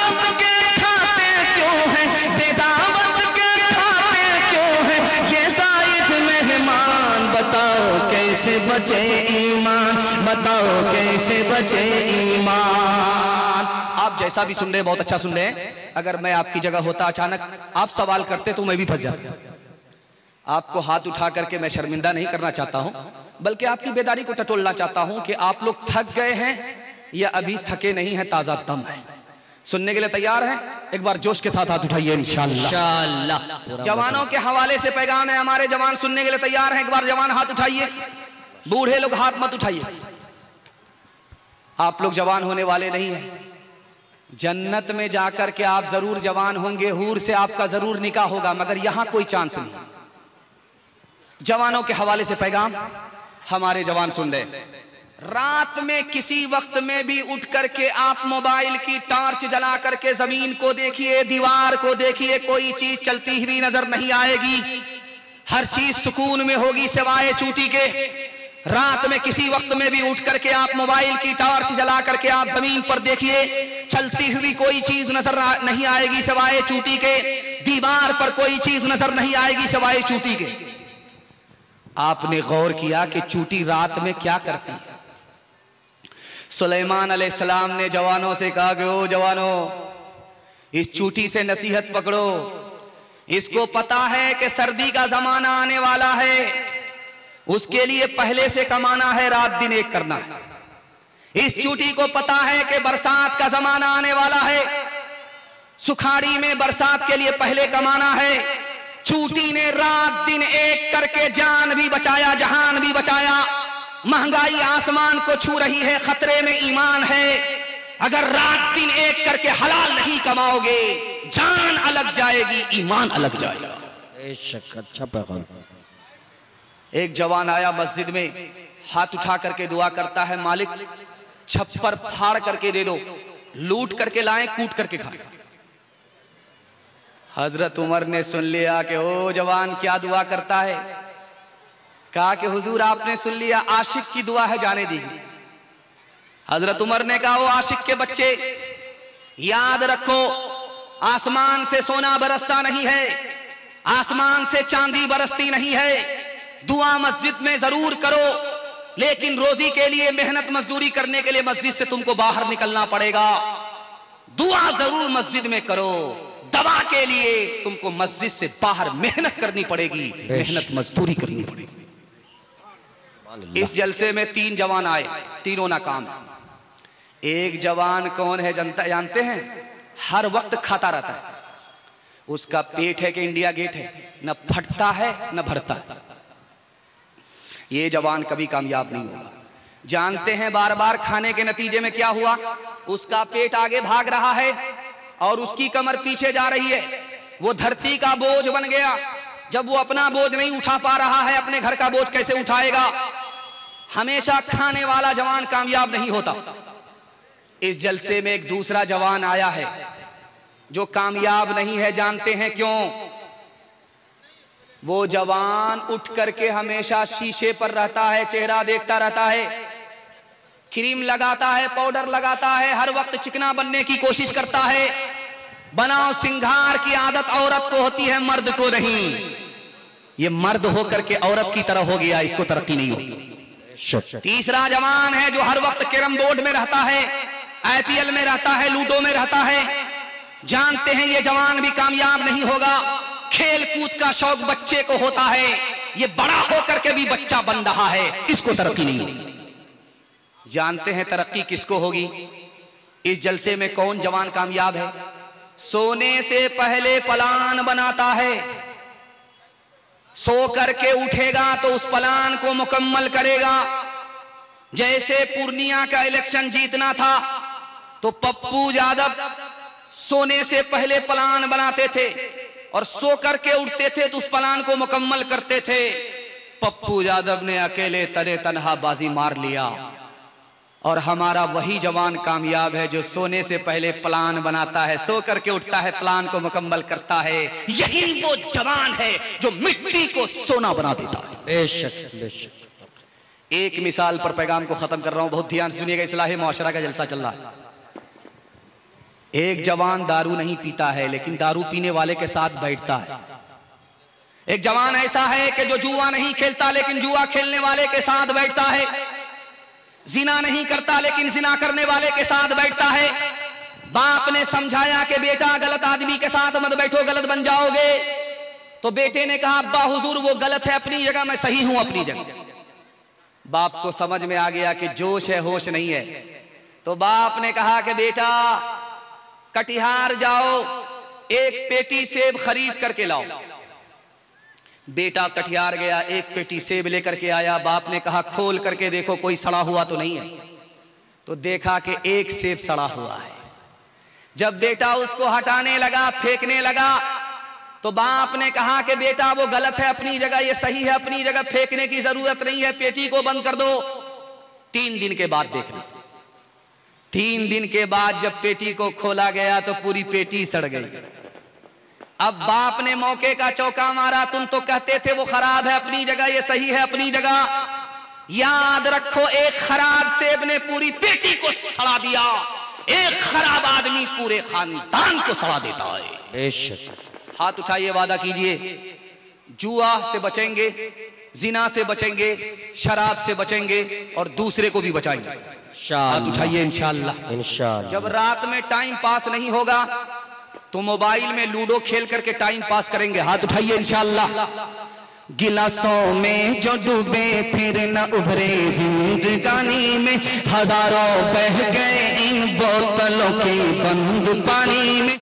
बेदावत के खाते क्यों हैं, बेदावत के खाते क्यों हैं ये ज़ायद मेहमान। बताओ कैसे बचे ईमान, बताओ कैसे बचे ईमान। आप जैसा भी सुन रहे हैं बहुत अच्छा सुन रहे हैं। अगर मैं आपकी जगह होता, अचानक आप सवाल करते तो मैं भी फंस जाता। आपको हाथ उठा करके मैं शर्मिंदा नहीं करना चाहता हूं, बल्कि आपकी बेदारी को टटोलना चाहता हूं कि आप लोग थक गए हैं या अभी थके नहीं हैं, ताजा दम है। सुनने के लिए तैयार हैं? एक बार जोश के साथ हाथ उठाइए इंशाअल्लाह। जवानों के हवाले से पैगाम है, हमारे जवान सुनने के लिए तैयार हैं? एक बार जवान हाथ उठाइए, बूढ़े लोग हाथ मत उठाइए। आप लोग जवान होने वाले नहीं हैं। जन्नत में जाकर के आप जरूर जवान होंगे, हूर से आपका जरूर निकाह होगा, मगर यहां कोई चांस नहीं। जवानों के हवाले से पैगाम हमारे जवान सुन रहे। रात में किसी वक्त में भी उठ करके आप मोबाइल की टॉर्च जला करके जमीन को देखिए, दीवार को देखिए, कोई चीज चलती हुई नजर नहीं आएगी। हर चीज सुकून में होगी सिवाय चूटी के। रात में किसी वक्त में भी उठ करके आप मोबाइल की टॉर्च जला करके आप जमीन पर देखिए, चलती हुई कोई चीज नजर नहीं आएगी सिवाय चूटी के। दीवार पर कोई चीज नजर नहीं आएगी सिवाय चूटी के। आपने गौर किया कि चूटी रात में क्या करती है? सुलेमान अलैहिस्सलाम ने जवानों से कहा कि ओ जवानों, इस चूटी से नसीहत पकड़ो, इसको पता है कि सर्दी का जमाना आने वाला है, उसके लिए पहले से कमाना है, रात दिन एक करना है। इस चूटी को पता है कि बरसात का जमाना आने वाला है, सुखाड़ी में बरसात के लिए पहले कमाना है। चूटी ने रात दिन एक करके जान भी बचाया, जहान भी बचाया। महंगाई आसमान को छू रही है, खतरे में ईमान है। अगर रात दिन एक करके हलाल नहीं कमाओगे, जान अलग जाएगी, ईमान अलग जाएगा। अच्छा पैगाम। एक जवान आया मस्जिद में, हाथ उठा करके दुआ करता है, मालिक छप्पर फाड़ करके दे दो, लूट करके लाएं, कूट करके खाएं। हजरत उमर ने सुन लिया कि ओ जवान क्या दुआ करता है। कहा कि हुजूर आपने सुन लिया, आशिक की दुआ है, जाने दीजिए। हजरत उमर ने कहा ओ आशिक के बच्चे, याद रखो आसमान से सोना बरसता नहीं है, आसमान से चांदी बरसती नहीं है। दुआ मस्जिद में जरूर करो, लेकिन रोजी के लिए मेहनत मजदूरी करने के लिए मस्जिद से तुमको बाहर निकलना पड़ेगा। दुआ जरूर मस्जिद में करो, दवा के लिए तुमको मस्जिद से बाहर मेहनत करनी पड़ेगी, मेहनत मजदूरी करनी पड़ेगी। इस जलसे में 3 जवान आए, तीनों नाकाम है। एक जवान कौन है जानते हैं? हर वक्त खाता रहता है, उसका पेट है कि इंडिया गेट है, न फटता है न भरता है। ये जवान कभी कामयाब नहीं होगा। जानते हैं बार बार खाने के नतीजे में क्या हुआ? उसका पेट आगे भाग रहा है और उसकी कमर पीछे जा रही है। वो धरती का बोझ बन गया। जब वो अपना बोझ नहीं उठा पा रहा है, अपने घर का बोझ कैसे उठाएगा? हमेशा खाने वाला जवान कामयाब नहीं होता। इस जलसे में एक दूसरा जवान आया है जो कामयाब नहीं है। जानते हैं क्यों? वो जवान उठ करके हमेशा शीशे पर रहता है, चेहरा देखता रहता है, क्रीम लगाता है, पाउडर लगाता है, हर वक्त चिकना बनने की कोशिश करता है। बनाओ सिंगार की आदत औरत को होती है, मर्द को नहीं। ये मर्द होकर के औरत की तरह हो गया, इसको तरक्की नहीं होगी। तीसरा जवान है जो हर वक्त कैरम बोर्ड में रहता है, आईपीएल में रहता है, लूडो में रहता है। जानते हैं ये जवान भी कामयाब नहीं होगा। खेल कूद का शौक बच्चे को होता है, ये बड़ा होकर के भी बच्चा बन रहा है, इसको तरक्की नहीं होगी। जानते हैं तरक्की किसको होगी? इस जलसे में कौन जवान कामयाब है? सोने से पहले प्लान बनाता है, सो करके उठेगा तो उस प्लान को मुकम्मल करेगा। जैसे पूर्णिया का इलेक्शन जीतना था तो पप्पू यादव सोने से पहले प्लान बनाते थे और सो करके उठते थे तो उस प्लान को मुकम्मल करते थे। पप्पू यादव ने अकेले तने तनहा बाजी मार लिया और हमारा वही जवान कामयाब है जो सोने से पहले प्लान बनाता है, सो करके उठता है, प्लान को मुकम्मल करता है। यही वो जवान है जो मिट्टी को सोना बना देता है। बेशक बेशक। एक मिसाल पर पैगाम को खत्म कर रहा हूं, बहुत ध्यान से सुनिएगा, इस्लाह मुआशरा का जलसा चल रहा है। एक जवान दारू नहीं पीता है लेकिन दारू पीने वाले के साथ बैठता है। एक जवान ऐसा है कि जो जुआ नहीं खेलता लेकिन जुआ खेलने वाले के साथ बैठता है। जिना नहीं करता लेकिन जिना करने वाले के साथ बैठता है। बाप ने समझाया कि बेटा गलत आदमी के साथ मत बैठो, गलत बन जाओगे। तो बेटे ने कहा अब्बा हुजूर वो गलत है अपनी जगह, मैं सही हूं अपनी जगह। बाप को समझ में आ गया कि जोश है होश नहीं है। तो बाप ने कहा कि बेटा कटिहार जाओ, एक पेटी सेब खरीद करके लाओ। बेटा कटिहार गया, एक पेटी सेब लेकर के आया। बाप ने कहा खोल करके देखो कोई सड़ा हुआ तो नहीं है। तो देखा कि एक सेब सड़ा हुआ है। जब बेटा उसको हटाने लगा, फेंकने लगा, तो बाप ने कहा कि बेटा वो गलत है अपनी जगह, ये सही है अपनी जगह, फेंकने की जरूरत नहीं है, पेटी को बंद कर दो। 3 दिन के बाद देखना। 3 दिन के बाद जब पेटी को खोला गया तो पूरी पेटी सड़ गई। अब बाप ने मौके का चौका मारा, तुम तो कहते थे वो खराब है अपनी जगह, ये सही है अपनी जगह। याद रखो एक खराब सेब ने पूरी पेटी को सड़ा दिया। एक खराब आदमी पूरे खानदान को सड़ा देता है। बेशक। हाथ उठाइए, वादा कीजिए जुआ से बचेंगे, जिना से बचेंगे, शराब से बचेंगे और दूसरे को भी बचाएंगे। हाथ उठाइए इंशाअल्लाह। इंशाअल्लाह। जब रात में टाइम पास नहीं होगा तो मोबाइल में लूडो खेल करके टाइम पास करेंगे। हाथ उठाइए इंशाअल्लाह। गिलासों में जो डूबे फिर न उभरे जिंदगानी में, हजारों बह गए इन बोतलों के बंद पानी में।